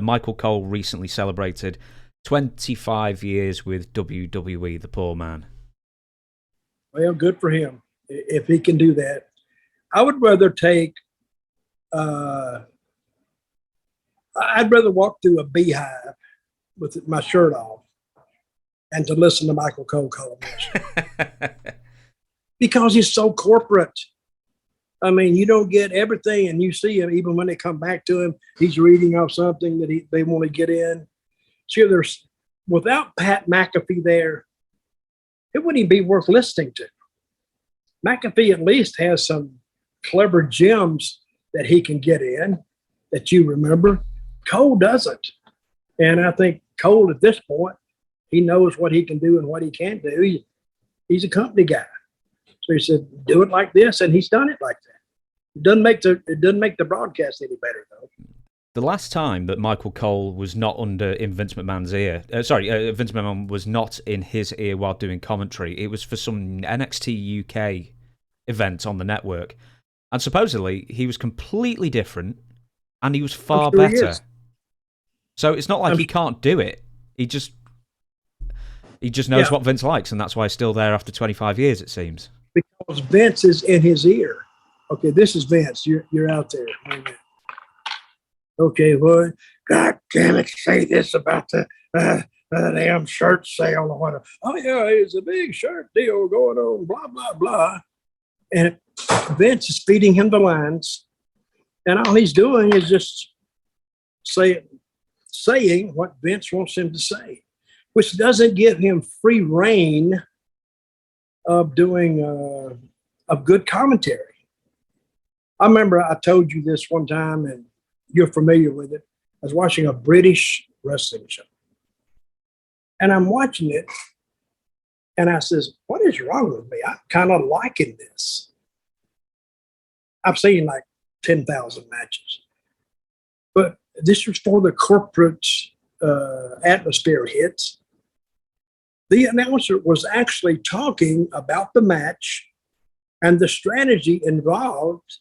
Michael Cole recently celebrated 25 years with WWE, the poor man. Well, good for him if he can do that. I would rather take, I'd rather walk through a beehive with my shirt off and to listen to Michael Cole call him because he's so corporate. I mean, you don't get everything, and you see him even when they come back to him. He's reading off something that they want to get in. So there's without Pat McAfee there, it wouldn't even be worth listening to. McAfee at least has some clever gems that he can get in that you remember. Cole doesn't, and I think Cole at this point, he knows what he can do and what he can't do. He's a company guy. So he said, do it like this, and he's done it like that. It doesn't make the broadcast any better, though. The last time that Michael Cole was not in Vince McMahon's ear, Vince McMahon was not in his ear while doing commentary, it was for some NXT UK event on the network. And supposedly, he was completely different, and he was far better. So it's not like he can't do it. He just knows what Vince likes, and that's why he's still there after 25 years, it seems. Because Vince is in his ear. Okay, this is Vince. You're out there. Okay, boy. God damn it! Say this about the damn shirt sale or whatever. Oh yeah, it's a big shirt deal going on. Blah blah blah. And Vince is feeding him the lines, and all he's doing is just saying what Vince wants him to say, which doesn't give him free reign of doing of good commentary. I remember I told you this one time, and you're familiar with it. I was watching a British wrestling show, and I'm watching it, and I says, "What is wrong with me? I'm kind of liking this." I've seen like 10,000 matches, but this was for the corporate atmosphere hits. The announcer was actually talking about the match and the strategy involved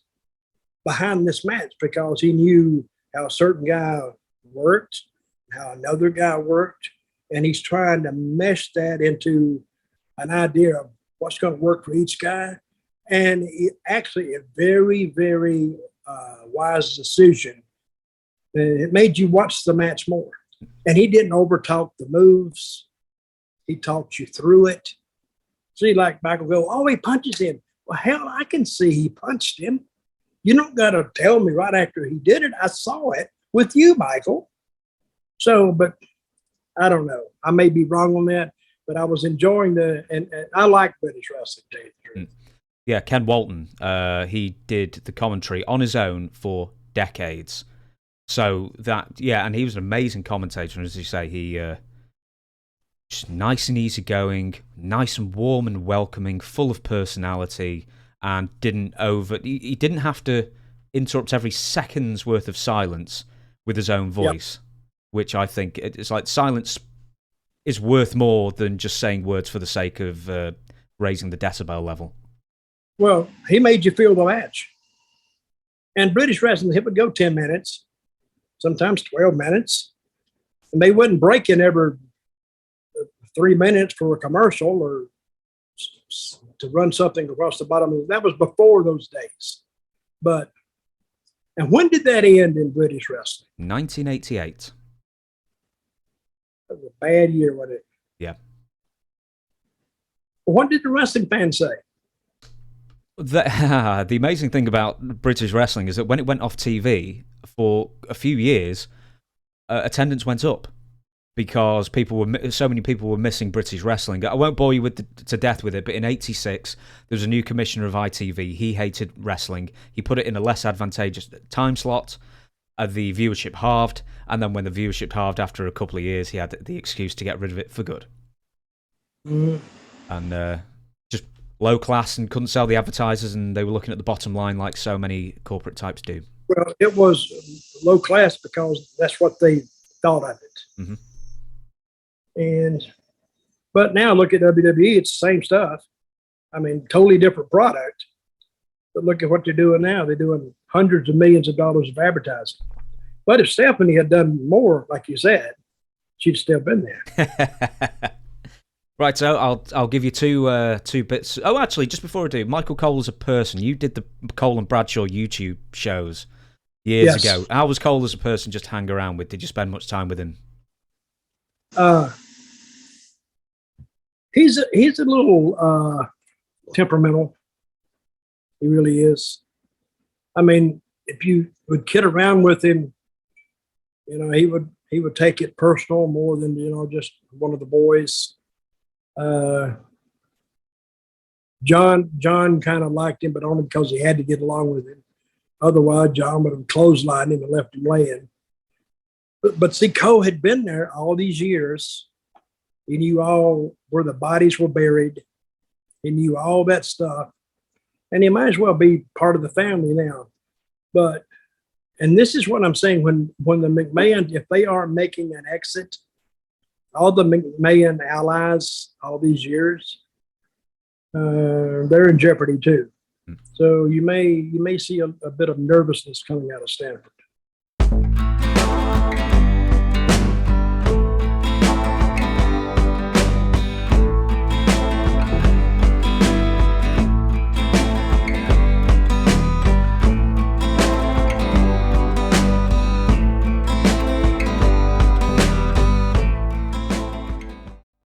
behind this match, because he knew how a certain guy worked, how another guy worked, and he's trying to mesh that into an idea of what's going to work for each guy. And it actually a very, very wise decision. It made you watch the match more. And he didn't overtalk the moves. He talked you through it. See, like Michael go, oh, he punches him. Well, hell, I can see he punched him. You don't got to tell me right after he did it. I saw it with you, Michael. So, but I don't know. I may be wrong on that, but I was enjoying and I like British wrestling, to tell you the truth. Yeah, Ken Walton, he did the commentary on his own for decades. So that, yeah, and he was an amazing commentator. And as you say, he just nice and easygoing, nice and warm and welcoming, full of personality, and he didn't have to interrupt every second's worth of silence with his own voice, which I think it's like silence is worth more than just saying words for the sake of raising the decibel level. Well, he made you feel the match. And British wrestling, it would go 10 minutes, sometimes 12 minutes. And they wouldn't break in every 3 minutes for a commercial or to run something across the bottom. That was before those days. And when did that end in British wrestling? 1988. That was a bad year, wasn't it? Yeah. What did the wrestling fans say? The amazing thing about British wrestling is that when it went off TV for a few years, attendance went up because so many people were missing British wrestling. I won't bore you to death with it, but in '86 there was a new commissioner of ITV. He hated wrestling. He put it in a less advantageous time slot. The viewership halved, and then when the viewership halved after a couple of years, he had the excuse to get rid of it for good. Mm. And just low class, and couldn't sell the advertisers, and they were looking at the bottom line like so many corporate types do. Well, it was low class because that's what they thought of it. Mm-hmm. But now look at WWE, it's the same stuff. I mean, totally different product. But look at what they're doing now. They're doing hundreds of millions of dollars of advertising. But if Stephanie had done more, like you said, she'd still been there. Right, so I'll give you two bits. Oh, actually, just before I do, Michael Cole as a person. You did the Cole and Bradshaw YouTube shows years ago. How was Cole as a person just to hang around with? Did you spend much time with him? He's a little temperamental. He really is. I mean, if you would kid around with him, you know, he would take it personal more than, you know, just one of the boys. John kind of liked him, but only because he had to get along with him. Otherwise, John would have clotheslined him and left him laying. But see, Cole had been there all these years. He knew all where the bodies were buried. He knew all that stuff. And he might as well be part of the family now. But, and this is what I'm saying, when the McMahon, if they aren't making an exit, all the McMahon allies all these years, they're in jeopardy too. So you may see a bit of nervousness coming out of Stanford.